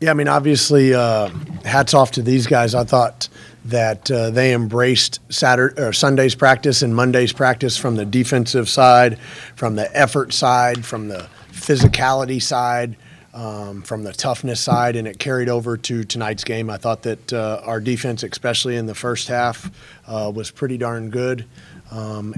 Yeah, I mean, obviously, hats off to these guys. I thought that they embraced Sunday's practice and Monday's practice from the defensive side, from the effort side, from the physicality side, from the toughness side, and it carried over to tonight's game. I thought that our defense, especially in the first half, was pretty darn good. I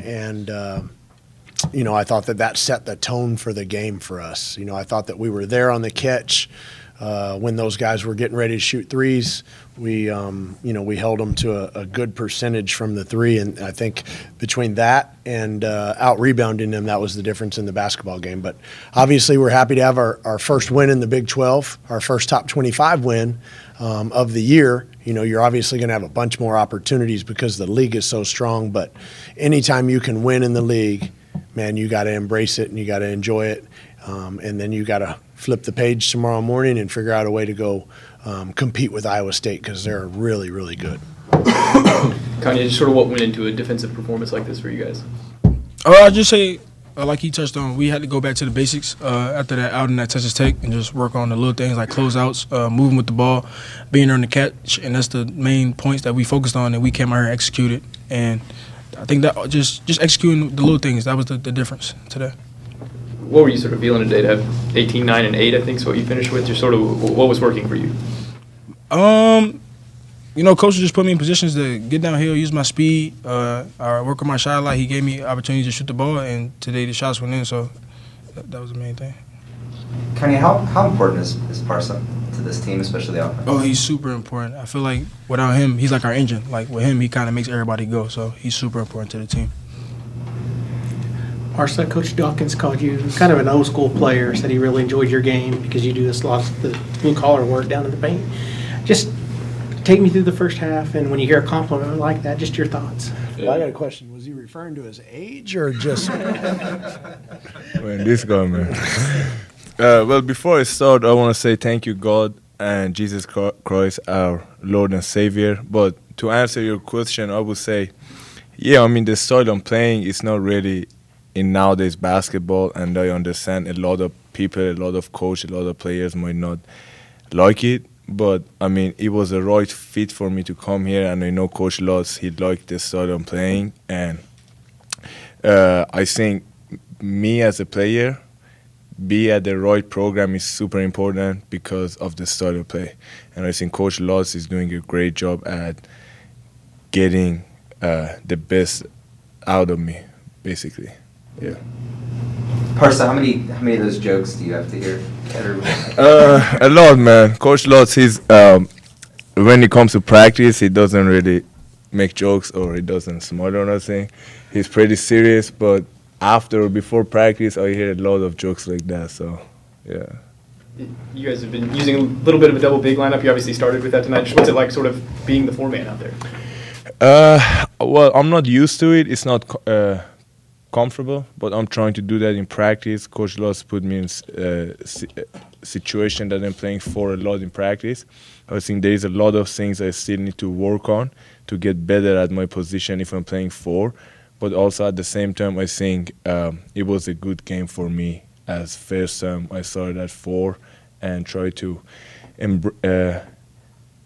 thought that set the tone for the game for us. I thought that we were there on the catch when those guys were getting ready to shoot threes. We held them to a good percentage from the three, and I think between that and out-rebounding them, that was the difference in the basketball game. But obviously we're happy to have our first win in the Big 12, our first top 25 win of the year. You're obviously going to have a bunch more opportunities because the league is so strong, but anytime you can win in the league, man, you got to embrace it and you got to enjoy it. And then you got to flip the page tomorrow morning and figure out a way to go compete with Iowa State because they're really, really good. Kanye, just sort of what went into a defensive performance like this for you guys? I'd just say, like he touched on, we had to go back to the basics after that outing at Texas Tech and just work on the little things like closeouts, moving with the ball, being there on the catch, and that's the main points that we focused on and we came out here and executed. And I think that just executing the little things, that was the difference today. What were you sort of feeling today to have 18, 9, and 8, I think is what you finished with? Just sort of what was working for you? Coach just put me in positions to get downhill, use my speed, work on my shot a lot. He gave me opportunities to shoot the ball, and today the shots went in, so that was the main thing. Kanye, how important is Parsa to this team, especially the offense? Oh, he's super important. I feel like without him, he's like our engine. Like with him, he kind of makes everybody go, so he's super important to the team. Parsa, Coach Dawkins called you kind of an old school player, said he really enjoyed your game because you do this lot of the blue collar work down in the paint. Just take me through the first half, and when you hear a compliment like that, just your thoughts. Well, I got a question. Was he referring to his age or just? Man, this guy, man. Well, before I start, I want to say thank you, God and Jesus Christ, our Lord and Savior. But to answer your question, I would say, the style I'm playing is not really in nowadays basketball, and I understand a lot of people, a lot of coaches, a lot of players might not like it, but it was a right fit for me to come here, and I know Coach Lutz, he liked the style I'm playing, and I think me as a player, be at the right program is super important because of the style of play, and I think Coach Lutz is doing a great job at getting the best out of me, basically. Yeah. Parsa, how many of those jokes do you have to hear? A lot, man. Coach Lutz, he's when it comes to practice, he doesn't really make jokes or he doesn't smile or nothing. He's pretty serious, but after or before practice, I hear a lot of jokes like that. So, yeah. You guys have been using a little bit of a double big lineup. You obviously started with that tonight. What's it like, sort of being the four-man out there? Well, I'm not used to it. It's not comfortable, but I'm trying to do that in practice. Coach Lutz put me in a situation that I'm playing for a lot in practice. I think there is a lot of things I still need to work on to get better at my position if I'm playing four. But also at the same time, I think it was a good game for me as first time I started at four and try to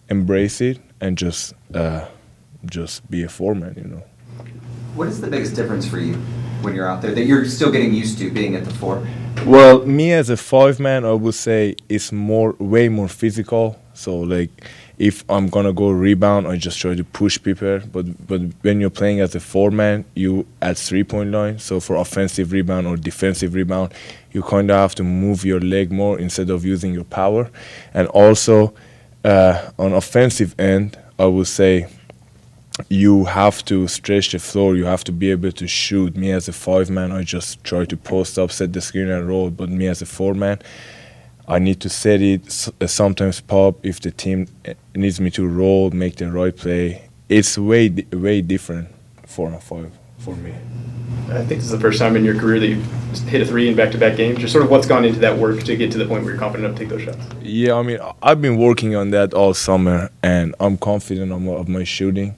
embrace it and just be a four-man, What is the biggest difference for you when you're out there that you're still getting used to being at the four? Well, me as a five-man, I would say it's way more physical. So, like, if I'm going to go rebound, I just try to push people. But when you're playing as a four-man, you at three-point line. So for offensive rebound or defensive rebound, you kind of have to move your leg more instead of using your power. And also, on offensive end, I would say you have to stretch the floor. You have to be able to shoot. Me as a five-man, I just try to post up, set the screen and roll. But me as a four-man, I need to set it, sometimes pop if the team needs me to roll, make the right play. It's way different 4 on 5 for me. I think this is the first time in your career that you've hit a three in back-to-back games. Just sort of what's gone into that work to get to the point where you're confident enough to take those shots? Yeah, I've been working on that all summer, and I'm confident of my shooting.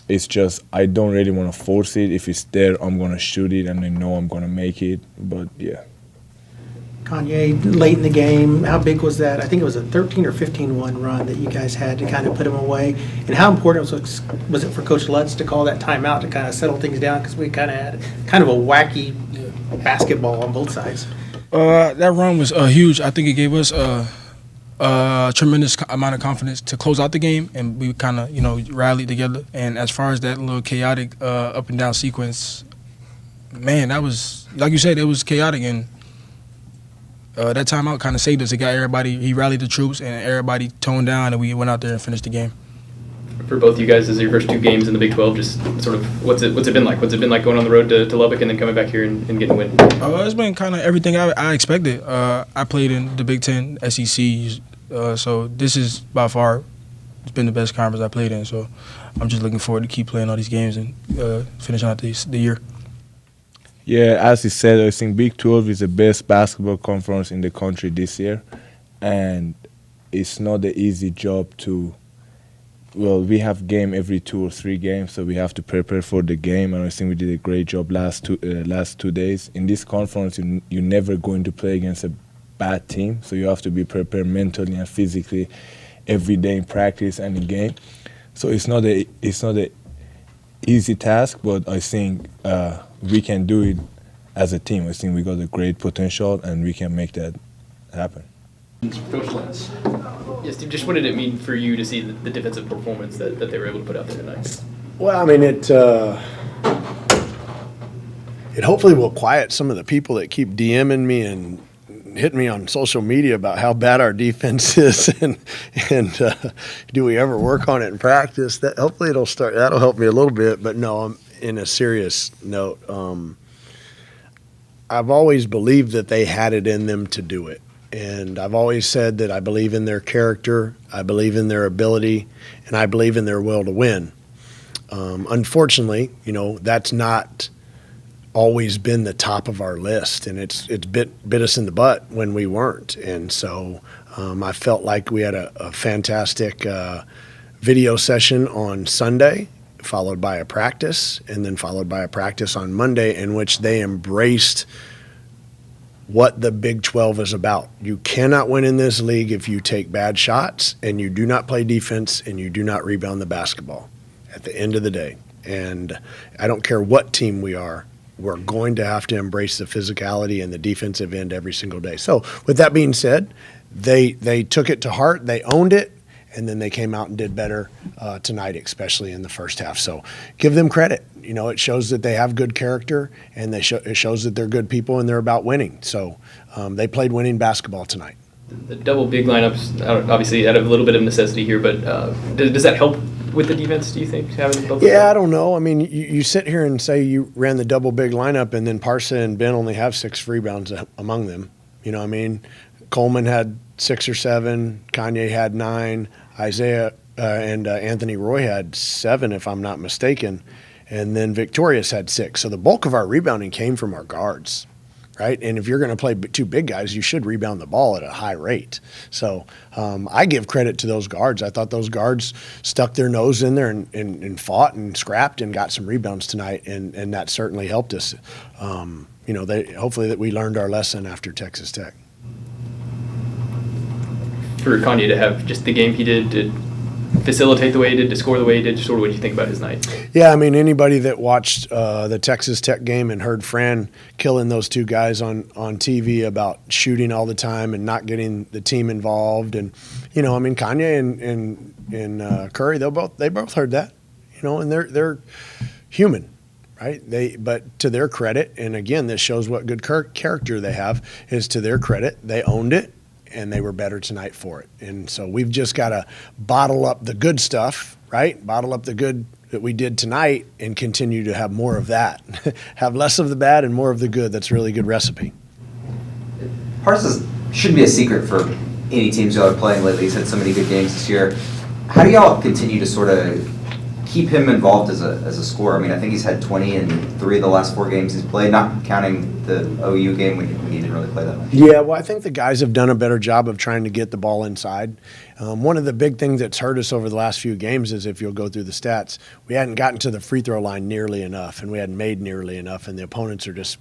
It's just I don't really want to force it. If it's there, I'm going to shoot it, and I know I'm going to make it. But, yeah. Kanye late in the game. How big was that? I think it was a 13 or 15-1 run that you guys had to kind of put him away. And how important was it for Coach Lutz to call that timeout to kind of settle things down? Because we kind of had kind of a wacky basketball on both sides. That run was huge. I think it gave us a tremendous amount of confidence to close out the game, and we kind of, rallied together. And as far as that little chaotic up and down sequence, man, that was, like you said, it was chaotic, and that timeout kind of saved us. It got everybody, he rallied the troops, and everybody toned down, and we went out there and finished the game. For both you guys, is your first 2 games in the Big 12, just sort of what's it been like? What's it been like going on the road to Lubbock and then coming back here and getting a win? It's been kind of everything I expected. I played in the Big Ten, SEC, so this is by far, it's been the best conference I played in. So I'm just looking forward to keep playing all these games and finishing out the year. Yeah, as he said, I think Big 12 is the best basketball conference in the country this year, and it's not an easy job to. Well, we have game every 2 or 3 games, so we have to prepare for the game, and I think we did a great job last 2 days. In this conference, you're never going to play against a bad team, so you have to be prepared mentally and physically every day in practice and in game. So it's not a easy task, but I think we can do it as a team. I think we got a great potential, and we can make that happen. Coach Lutz. Yes, Steve, just what did it mean for you to see the defensive performance that they were able to put out there tonight? Well, I mean, it hopefully will quiet some of the people that keep DMing me and hitting me on social media about how bad our defense is and do we ever work on it in practice. That hopefully that'll help me a little bit. But no, in a serious note, I've always believed that they had it in them to do it. And I've always said that I believe in their character, I believe in their ability, and I believe in their will to win. Unfortunately, that's not always been the top of our list, and it's bit us in the butt when we weren't. And so I felt like we had a fantastic video session on Sunday, followed by a practice, and then followed by a practice on Monday in which they embraced what the Big 12 is about. You cannot win in this league if you take bad shots and you do not play defense and you do not rebound the basketball at the end of the day. And I don't care what team we are, we're going to have to embrace the physicality and the defensive end every single day. So with that being said, they took it to heart, they owned it, and then they came out and did better tonight, especially in the first half. So give them credit. It shows that they have good character, and it shows that they're good people and they're about winning. So they played winning basketball tonight. The double big lineups, obviously out of a little bit of necessity here, but does that help with the defense, do you think, having both? Yeah, I don't know. I mean, you sit here and say you ran the double big lineup, and then Parsa and Ben only have 6 rebounds among them. I mean? Coleman had 6 or 7. Kanye had 9. Isaiah and Anthony Roy had 7, if I'm not mistaken. And then Victorious had 6. So the bulk of our rebounding came from our guards, right? And if you're going to play 2 big guys, you should rebound the ball at a high rate. So I give credit to those guards. I thought those guards stuck their nose in there and fought and scrapped and got some rebounds tonight, and that certainly helped us. Hopefully that we learned our lesson after Texas Tech. For Kanye to have just the game he did, to facilitate the way he did, to score the way he did, just sort of what do you think about his night? Yeah, I mean, anybody that watched the Texas Tech game and heard Fran killing those 2 guys on TV about shooting all the time and not getting the team involved, and Kanye and Curry, they both heard that, and they're human, right? But to their credit, and again, this shows what good character they have, is to their credit, they owned it. And they were better tonight for it. And so we've just got to bottle up the good stuff, right? Bottle up the good that we did tonight and continue to have more of that. Have less of the bad and more of the good. That's a really good recipe. Parsa shouldn't be a secret for any teams y'all are playing lately. He's had so many good games this year. How do y'all continue to sort of keep him involved as a scorer? I mean, I think he's had 20 in 3 of the last 4 games he's played, not counting the OU game when he didn't really play that much. Yeah, well, I think the guys have done a better job of trying to get the ball inside. One of the big things that's hurt us over the last few games is, if you'll go through the stats, we hadn't gotten to the free throw line nearly enough, and we hadn't made nearly enough, and the opponents are just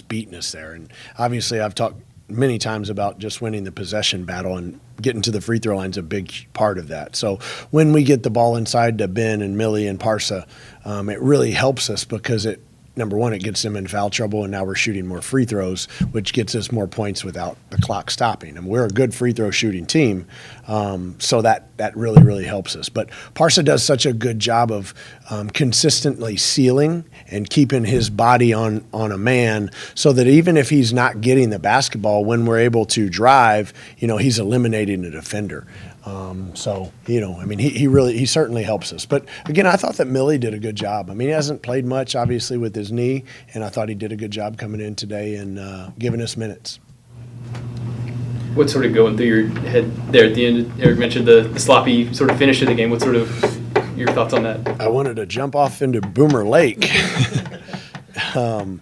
beating us there. And obviously I've talked many times about just winning the possession battle, and getting to the free throw line is a big part of that. So when we get the ball inside to Ben and Millie and Parsa, it really helps us because number one, it gets them in foul trouble, and now we're shooting more free throws, which gets us more points without the clock stopping. And we're a good free throw shooting team, so that really, really helps us. But Parsa does such a good job of consistently sealing and keeping his body on a man, so that even if he's not getting the basketball, when we're able to drive, he's eliminating a defender. So, he certainly helps us. But again, I thought that Millie did a good job. I mean, he hasn't played much, obviously, with his knee, and I thought he did a good job coming in today and giving us minutes. What's sort of going through your head there at the end? Eric mentioned the sloppy sort of finish of the game. What sort of your thoughts on that? I wanted to jump off into Boomer Lake. I've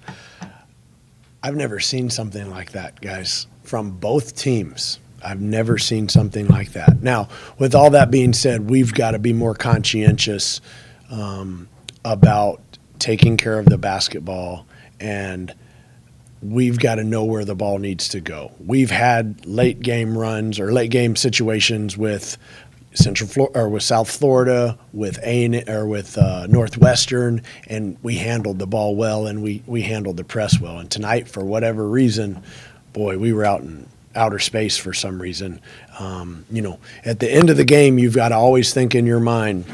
never seen something like that, guys, from both teams. I've never seen something like that. Now, with all that being said, we've got to be more conscientious about taking care of the basketball, and we've got to know where the ball needs to go. We've had late game runs or late game situations with with South Florida, with Northwestern, and we handled the ball well, and we handled the press well. And tonight, for whatever reason, boy, we were out in outer space for some reason. At the end of the game, you've got to always think in your mind,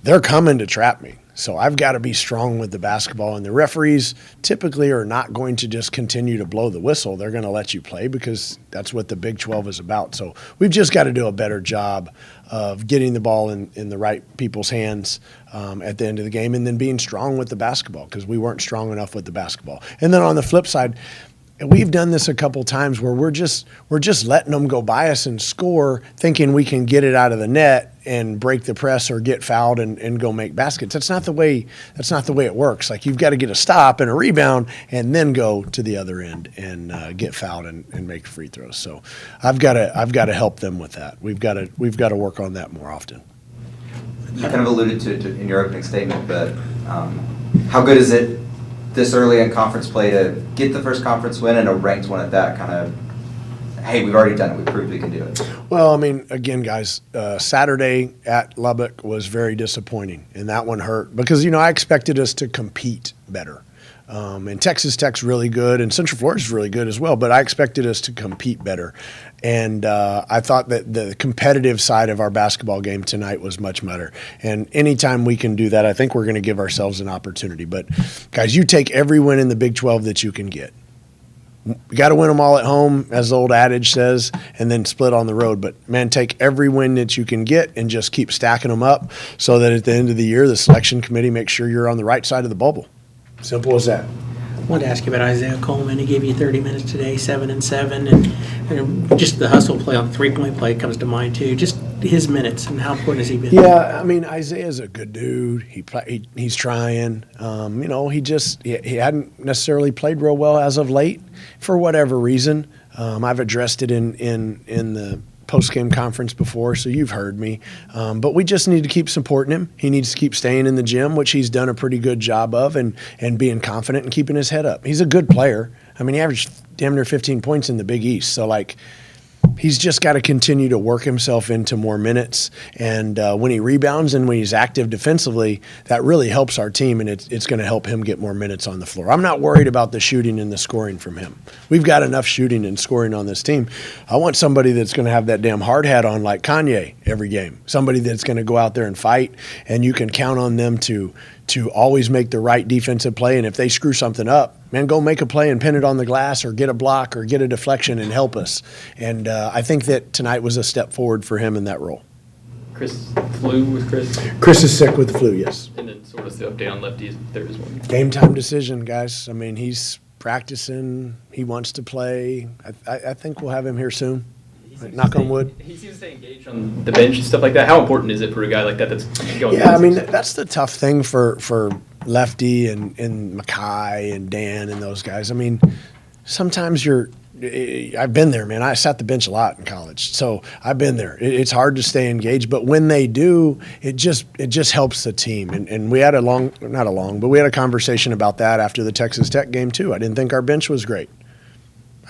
they're coming to trap me. So I've got to be strong with the basketball, and the referees typically are not going to just continue to blow the whistle. They're going to let you play because that's what the Big 12 is about. So we've just got to do a better job of getting the ball in the right people's hands at the end of the game, and then being strong with the basketball, because we weren't strong enough with the basketball. And then on the flip side, we've done this a couple times where we're just letting them go by us and score, thinking we can get it out of the net and break the press or get fouled and go make baskets. That's not the way it works. Like, you've got to get a stop and a rebound and then go to the other end and get fouled and make free throws. So I've got to help them with that. We've got to work on that more often. You kind of alluded to in your opening statement, but how good is it this early in conference play to get the first conference win, and a ranked one at that? Kind of, hey, we've already done it. We proved we can do it. Well, I mean, again, guys, Saturday at Lubbock was very disappointing, and that one hurt because, I expected us to compete better. And Texas Tech's really good, and Central Florida's really good as well, but I expected us to compete better. And I thought that the competitive side of our basketball game tonight was much better. And anytime we can do that, I think we're going to give ourselves an opportunity. But, guys, you take every win in the Big 12 that you can get. You got to win them all at home, as the old adage says, and then split on the road. But, man, take every win that you can get and just keep stacking them up so that at the end of the year, the selection committee makes sure you're on the right side of the bubble. Simple as that. I wanted to ask you about Isaiah Coleman. He gave you 30 minutes today, 7 and 7, and just the hustle play on the three-point play comes to mind too. Just his minutes and how important has he been? Yeah, I mean, Isaiah's a good dude. He's trying. He hadn't necessarily played real well as of late for whatever reason. I've addressed it in the post-game conference before, so you've heard me. But we just need to keep supporting him. He needs to keep staying in the gym, which he's done a pretty good job of, and being confident and keeping his head up. He's a good player. I mean, he averaged damn near 15 points in the Big East. So, he's just got to continue to work himself into more minutes. And when he rebounds and when he's active defensively, that really helps our team, and it's going to help him get more minutes on the floor. I'm not worried about the shooting and the scoring from him. We've got enough shooting and scoring on this team. I want somebody that's going to have that damn hard hat on like Kanye every game, somebody that's going to go out there and fight, and you can count on them to always make the right defensive play. And if they screw something up, man, go make a play and pin it on the glass or get a block or get a deflection and help us. And I think that tonight was a step forward for him in that role. Chris flew with Chris? Chris is sick with the flu, yes. And then sort of the update on lefties there as well. Game time decision, guys. I mean, he's practicing. He wants to play. I think we'll have him here soon. Knock on wood. He seems to stay engaged on the bench and stuff like that. How important is it for a guy like that that's going? Yeah, I mean, that's the tough thing for Lefty and Mackay and Dan and those guys. I mean, sometimes I've been there, man. I sat the bench a lot in college, so I've been there. It's hard to stay engaged, but when they do, it just helps the team. And we had we had a conversation about that after the Texas Tech game too. I didn't think our bench was great.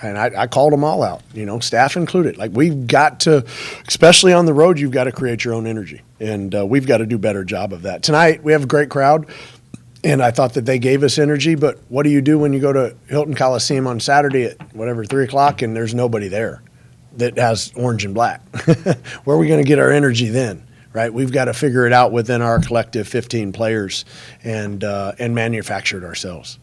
And I called them all out, staff included. Like, we've got to, especially on the road, you've got to create your own energy. And we've got to do a better job of that. Tonight, we have a great crowd, and I thought that they gave us energy. But what do you do when you go to Hilton Coliseum on Saturday at, 3 o'clock, and there's nobody there that has orange and black? Where are we going to get our energy then? Right, we've got to figure it out within our collective 15 players and manufacture it ourselves.